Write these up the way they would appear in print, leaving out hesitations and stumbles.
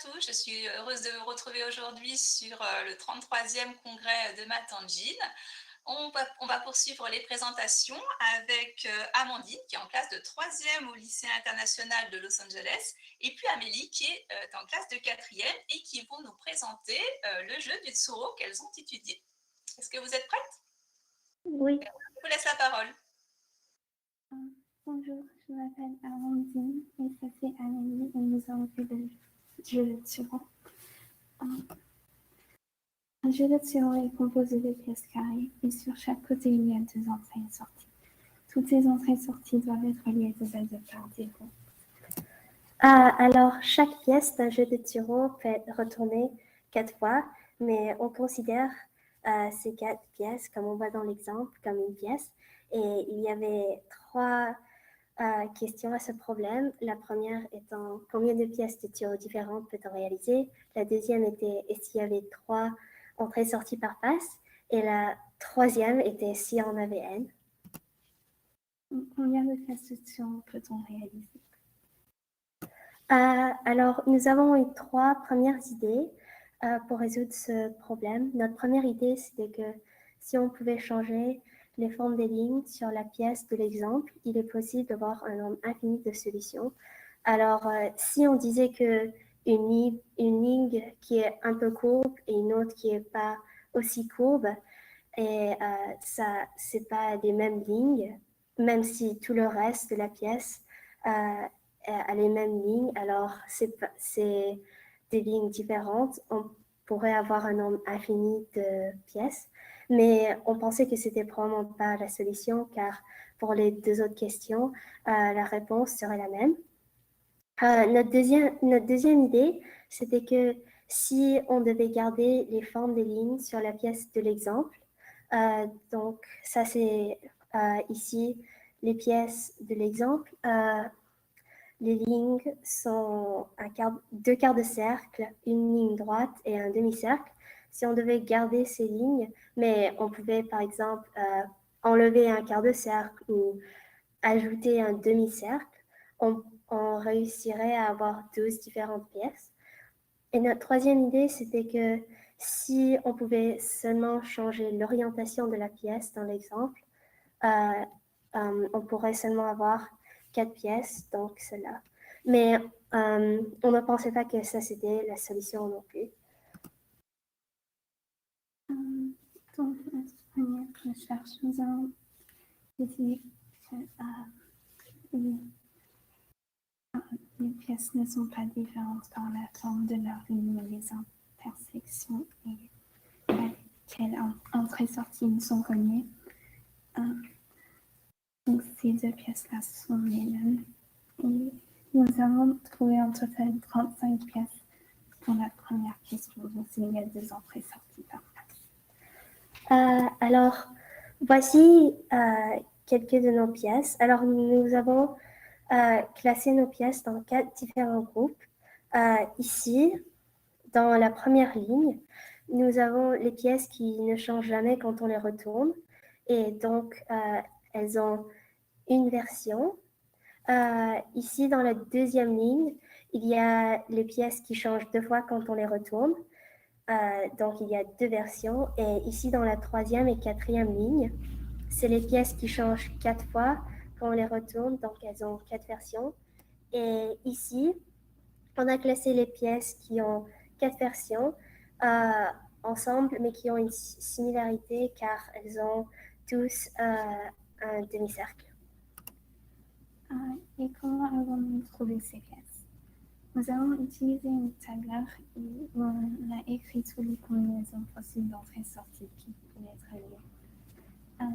tous, je suis heureuse de vous retrouver aujourd'hui sur le 33e congrès de Math Engine. On va poursuivre les présentations avec Amandine qui est en classe de 3e au lycée international de Los Angeles et puis Amélie qui est en classe de 4e et qui vont nous présenter le jeu du Tsuro qu'elles ont étudié. Est-ce que vous êtes prêtes? Oui. Je vous laisse la parole. Bonjour, je m'appelle Amandine et ça c'est Amélie et nous avons fait le jeu de Tsuro. Un jeu de Tsuro est composé de pièces carrées et sur chaque côté il y a 2 entrées et sorties. Toutes ces entrées et sorties doivent être liées de base par des ronds. Alors, chaque pièce d'un jeu de Tsuro peut être retournée 4 fois, mais on considère ces 4 pièces, comme on voit dans l'exemple, comme une pièce. Et il y avait 3 questions à ce problème. La première étant combien de pièces de Tsuro différentes peut-on réaliser? La deuxième était est-ce qu'il y avait 3 entrées-sorties par face? Et la troisième était si on avait n. Combien de pièces de Tsuro peut-on réaliser? Alors, nous avons eu 3 premières idées pour résoudre ce problème. Notre première idée, c'était que si on pouvait changer les formes des lignes sur la pièce de l'exemple, il est possible d'avoir un nombre infini de solutions. Alors, si on disait que une ligne qui est un peu courbe et une autre qui n'est pas aussi courbe, et ça, c'est pas les mêmes lignes, même si tout le reste de la pièce a les mêmes lignes, alors c'est des lignes différentes. On pourrait avoir un nombre infini de pièces, mais on pensait que c'était probablement pas la solution, car pour les 2 autres questions, la réponse serait la même. Notre deuxième idée, c'était que si on devait garder les formes des lignes sur la pièce de l'exemple, donc ça c'est ici les pièces de l'exemple, les lignes sont 2 quarts de cercle, une ligne droite et un demi-cercle. Si on devait garder ces lignes, mais on pouvait par exemple enlever un quart de cercle ou ajouter un demi-cercle, on réussirait à avoir 12 différentes pièces. Et notre troisième idée, c'était que si on pouvait seulement changer l'orientation de la pièce dans l'exemple, on pourrait seulement avoir 4 pièces, donc cela. Mais on ne pensait pas que ça, c'était la solution non plus. Donc, notre première recherche, nous avons décidé que les pièces ne sont pas différentes par la forme de leur ligne et les intersections et quelles entrées-sorties ne sont reliées. Donc, ces 2 pièces-là sont les mêmes. Et nous avons trouvé en total 35 pièces pour la première question. Donc, il y a 2 entrées-sorties par place. Alors, voici quelques de nos pièces. Alors, nous avons classé nos pièces dans 4 différents groupes. Ici, dans la première ligne, nous avons les pièces qui ne changent jamais quand on les retourne. Et donc, elles ont une version. Ici, dans la deuxième ligne, il y a les pièces qui changent 2 fois quand on les retourne. Donc, il y a 2 versions. Et ici, dans la troisième et quatrième ligne, c'est les pièces qui changent 4 fois quand on les retourne. Donc, elles ont 4 versions. Et ici, on a classé les pièces qui ont 4 versions ensemble, mais qui ont une similarité car elles ont tous un demi-cercle. Et comment avons-nous trouvé ces pièces? Nous avons utilisé une tableur et on a écrit toutes les combinaisons possibles d'entrées-sorties qui pouvaient être liées.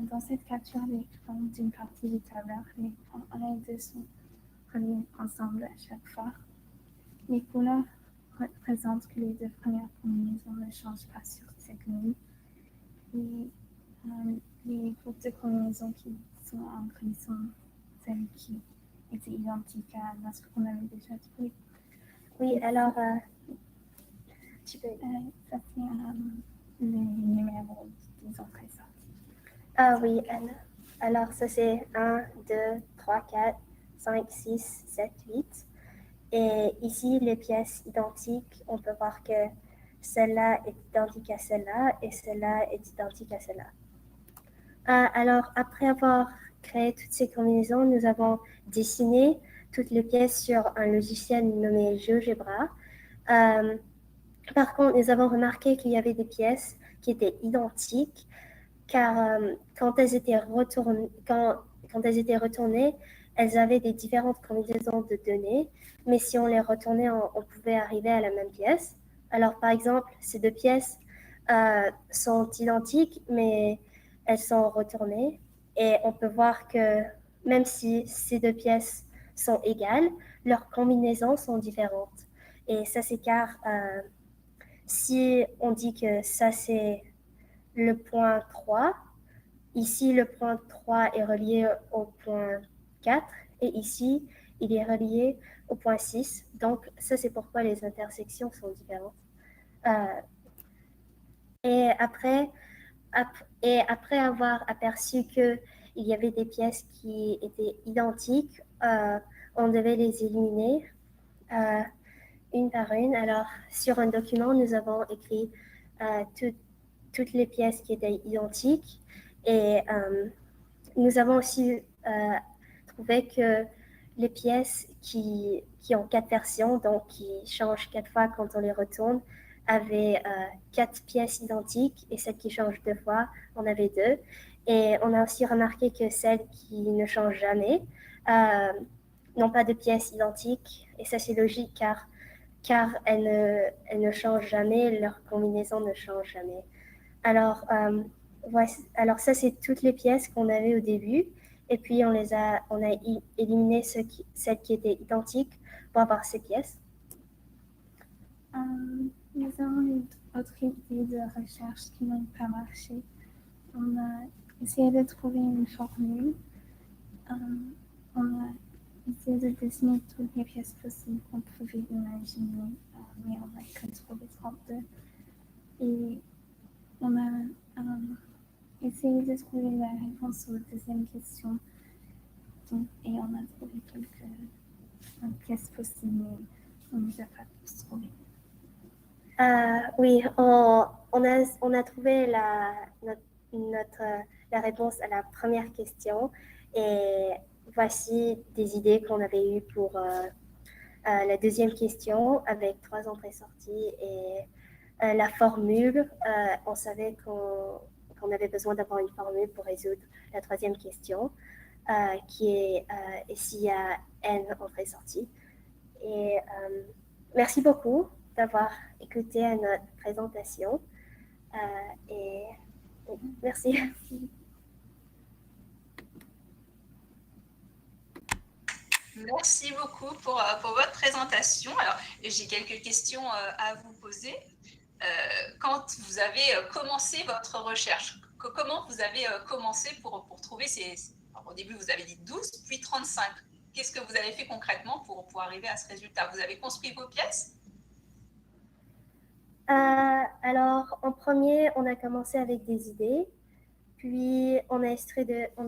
Dans cette capture d'écran d'une partie du tableur, les points 1 et 2 sont reliés ensemble à chaque fois. Les couleurs représentent que les 2 premières combinaisons ne changent pas sur cette ligne. Et les groupes de combinaisons qui sont ancrés sont celles qui étaient identiques à ce qu'on avait déjà trouvé. Oui, alors, tu peux... ça c'est les numéros des entrées-sorties. Ah oui, Anna. Alors, ça c'est 1, 2, 3, 4, 5, 6, 7, 8. Et ici, les pièces identiques, on peut voir que celle-là est identique à celle-là et celle-là est identique à celle-là. Alors, après avoir créé toutes ces combinaisons, nous avons dessiné toutes les pièces sur un logiciel nommé GeoGebra. Par contre, nous avons remarqué qu'il y avait des pièces qui étaient identiques, car quand elles étaient retournées, elles avaient des différentes combinaisons de données, mais si on les retournait, on pouvait arriver à la même pièce. Alors, par exemple, ces deux pièces sont identiques, mais elles sont retournées, et on peut voir que même si ces deux pièces sont égales, leurs combinaisons sont différentes. Et ça, c'est car si on dit que ça, c'est le point 3, ici, le point 3 est relié au point 4 et ici, il est relié au point 6. Donc, ça, c'est pourquoi les intersections sont différentes. Euh, et, après, et après avoir aperçu qu'il y avait des pièces qui étaient identiques, on devait les éliminer une par une. Alors, sur un document, nous avons écrit toutes les pièces qui étaient identiques et nous avons aussi trouvé que les pièces qui ont 4 versions, donc qui changent 4 fois quand on les retourne, avaient 4 pièces identiques et celles qui changent 2 fois, on avait 2. Et on a aussi remarqué que celles qui ne changent jamais n'ont pas de pièces identiques. Et ça, c'est logique car elles ne changent jamais, leur combinaison ne change jamais. Alors, alors ça, c'est toutes les pièces qu'on avait au début. Et puis, on a éliminé celles qui étaient identiques pour avoir ces pièces. Nous avons une autre idée de recherche qui n'a pas marché. On a essayé de trouver une formule. On a essayé de dessiner toutes les pièces possibles qu'on pouvait imaginer, mais on n'a que trouvé 32. Et on a essayé de trouver la réponse aux deuxième question. Et on a trouvé quelques pièces possibles, mais on ne les a pas tous trouvées. Oui, on a trouvé la réponse à la première question et voici des idées qu'on avait eues pour la deuxième question avec 3 entrées-sorties et la formule. On savait qu'on avait besoin d'avoir une formule pour résoudre la troisième question qui est s'il y a n entrées-sorties. Et merci beaucoup d'avoir écouté à notre présentation. Et merci. Merci beaucoup pour votre présentation. Alors, j'ai quelques questions à vous poser. Quand vous avez commencé votre recherche, comment vous avez commencé pour trouver ces... Alors, au début, vous avez dit 12, puis 35. Qu'est-ce que vous avez fait concrètement pour arriver à ce résultat? Vous avez construit vos pièces? Alors, en premier, on a commencé avec des idées. Puis, on a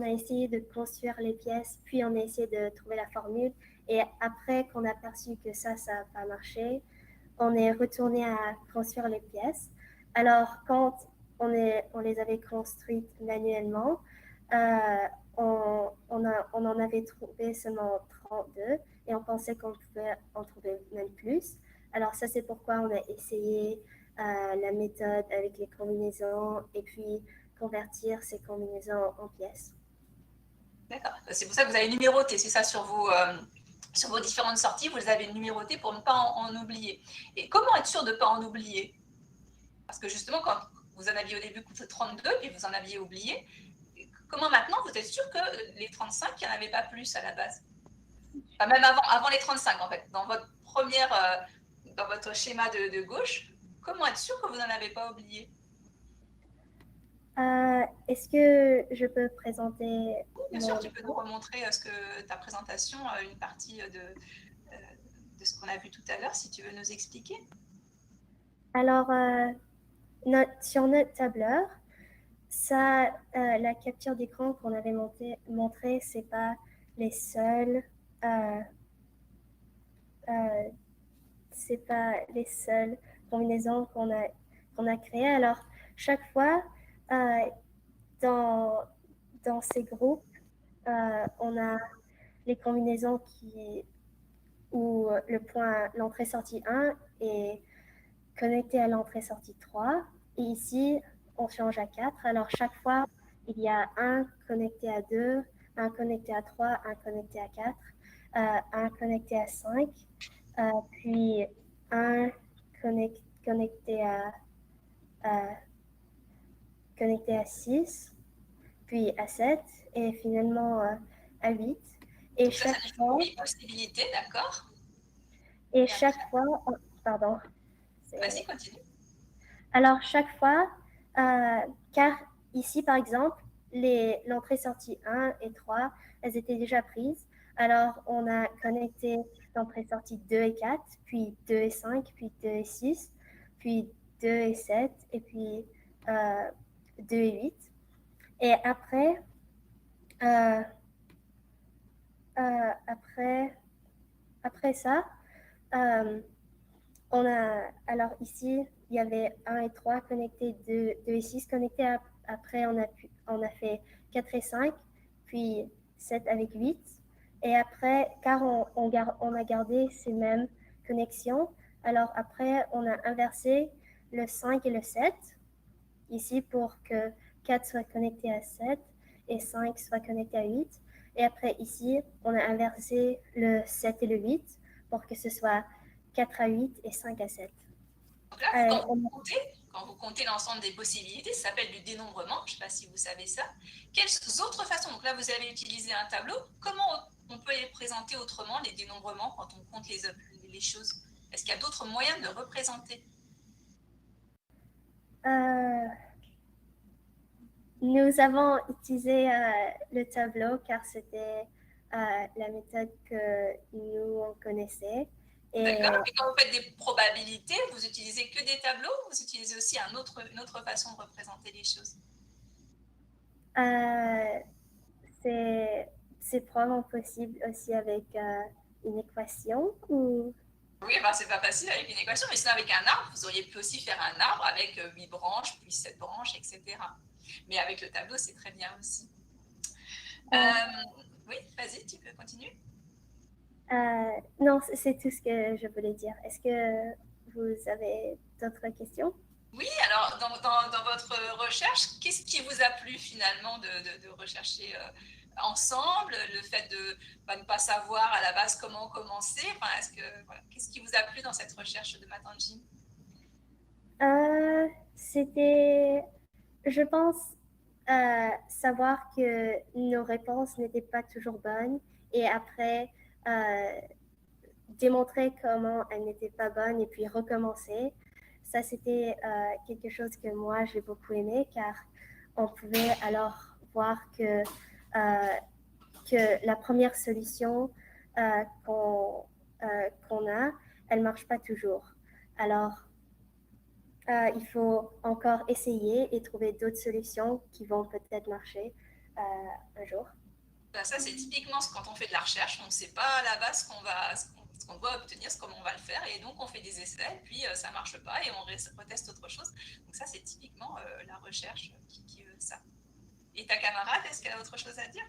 essayé de construire les pièces, puis on a essayé de trouver la formule. Et après qu'on a perçu que ça n'a pas marché, on est retourné à construire les pièces. Alors, quand on les avait construites manuellement, on en avait trouvé seulement 32 et on pensait qu'on pouvait en trouver même plus. Alors, ça, c'est pourquoi on a essayé la méthode avec les combinaisons et puis convertir ces combinaisons en pièces. D'accord. C'est pour ça que vous avez numéroté, c'est ça, sur vos différentes sorties, vous les avez numérotées pour ne pas en oublier. Et comment être sûr de ne pas en oublier? Parce que justement, quand vous en aviez au début 32, puis vous en aviez oublié, comment maintenant vous êtes sûr que les 35, il n'y en avait pas plus à la base? Enfin, même avant les 35, en fait, dans votre dans votre schéma de gauche, comment être sûr que vous n'en avez pas oublié? Est-ce que je peux présenter... Oui, bien sûr, tu peux nous remontrer ta présentation, une partie de ce qu'on a vu tout à l'heure, si tu veux nous expliquer. Alors, sur notre tableur, ça, la capture d'écran qu'on avait montrée, c'est pas les seules c'est pas les seules combinaisons qu'on a créées. Alors, chaque fois, dans ces groupes, on a les combinaisons où l'entrée-sortie 1 est connectée à l'entrée-sortie 3. Et ici, on change à 4. Alors, chaque fois, il y a un connecté à 2, un connecté à 3, un connecté à 4, un connecté à 5, puis un connecté à 6, puis à 7, et finalement à 8. Et Donc chaque ça fait fois, 8 possibilités, d'accord? et Et chaque après, fois, pardon. vas-y, continue. Alors, chaque fois, car ici, par exemple, l'entrée-sortie 1 et 3, elles étaient déjà prises. Alors, on a connecté l'entrée-sortie 2 et 4, puis 2 et 5, puis 2 et 6, puis 2 et 7, et puis 2 et 8. Et après, euh, après ça, euh, alors ici, il y avait 1 et 3 connectés, 2 et 6 connectés. Après, on a fait 4 et 5, puis 7 avec 8. Et après, car on a gardé ces mêmes connexions, alors après, on a inversé le 5 et le 7, ici pour que 4 soit connecté à 7 et 5 soit connecté à 8. Et après, ici, on a inversé le 7 et le 8 pour que ce soit 4 à 8 et 5 à 7. Donc là, quand vous comptez l'ensemble des possibilités, ça s'appelle du dénombrement. Je ne sais pas si vous savez ça. Quelles autres façons? Donc là, vous avez utilisé un tableau. Comment on peut les présenter autrement, les dénombrements, quand on compte les choses? Est-ce qu'il y a d'autres moyens de représenter? Nous avons utilisé le tableau car c'était la méthode que nous on connaissait. D'accord. Et quand vous faites des probabilités, vous utilisez que des tableaux ou vous utilisez aussi une autre façon de représenter les choses? C'est probablement possible aussi avec une équation ou... Oui, ben, c'est pas facile avec une équation, mais sinon avec un arbre, vous auriez pu aussi faire un arbre avec 8 branches, puis 7 branches, etc. Mais avec le tableau, c'est très bien aussi. Oui, vas-y, tu peux continuer. Non, c'est tout ce que je voulais dire. Est-ce que vous avez d'autres questions? Oui, alors dans votre recherche, qu'est-ce qui vous a plu finalement de rechercher ensemble, le fait de ne pas savoir à la base comment commencer, enfin, qu'est-ce qui vous a plu dans cette recherche de Matanji? C'était, je pense, savoir que nos réponses n'étaient pas toujours bonnes et après démontrer comment elles n'étaient pas bonnes et puis recommencer. Ça, c'était quelque chose que moi, j'ai beaucoup aimé car on pouvait alors voir que la première solution qu'on a, elle ne marche pas toujours. Alors, il faut encore essayer et trouver d'autres solutions qui vont peut-être marcher un jour. Ben ça, c'est typiquement quand on fait de la recherche, on ne sait pas à la base ce qu'on doit obtenir, comment on va le faire, et donc on fait des essais, puis ça ne marche pas, et on reteste autre chose. Donc ça, c'est typiquement la recherche qui veut ça. Et ta camarade, est-ce qu'elle a autre chose à dire?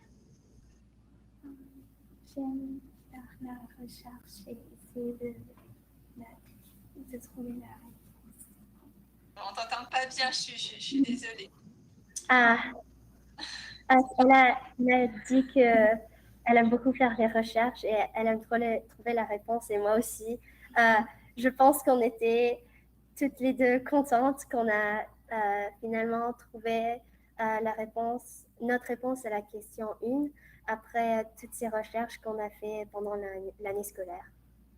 J'aime faire la recherche et essayer de trouver la réponse. On ne t'entend pas bien, je suis désolée. Elle a dit qu'elle aime beaucoup faire les recherches et elle aime trouver la réponse, et moi aussi. Je pense qu'on était toutes les deux contentes qu'on a finalement trouvé notre réponse à la question 1 après toutes ces recherches qu'on a fait pendant l'année scolaire.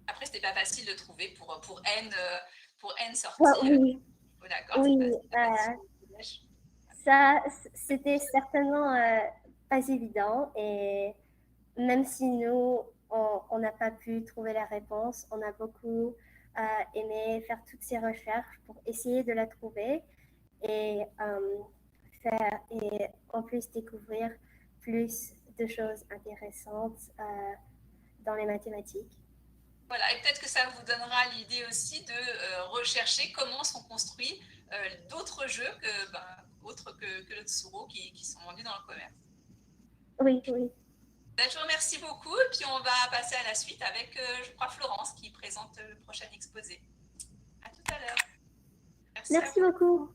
Après, c'était pas facile de trouver pour N sorties. Oui, Oh, d'accord, oui, c'est pas facile. ça, c'était certainement pas évident, et même si nous, on n'a pas pu trouver la réponse, on a beaucoup aimé faire toutes ces recherches pour essayer de la trouver et et en plus découvrir plus de choses intéressantes dans les mathématiques. Voilà, et peut-être que ça vous donnera l'idée aussi de rechercher comment sont construits d'autres jeux autres que le Tsuro qui sont vendus dans le commerce. Oui, oui. Je vous remercie beaucoup et puis on va passer à la suite avec, je crois, Florence qui présente le prochain exposé. À tout à l'heure. Merci à Merci vous. beaucoup.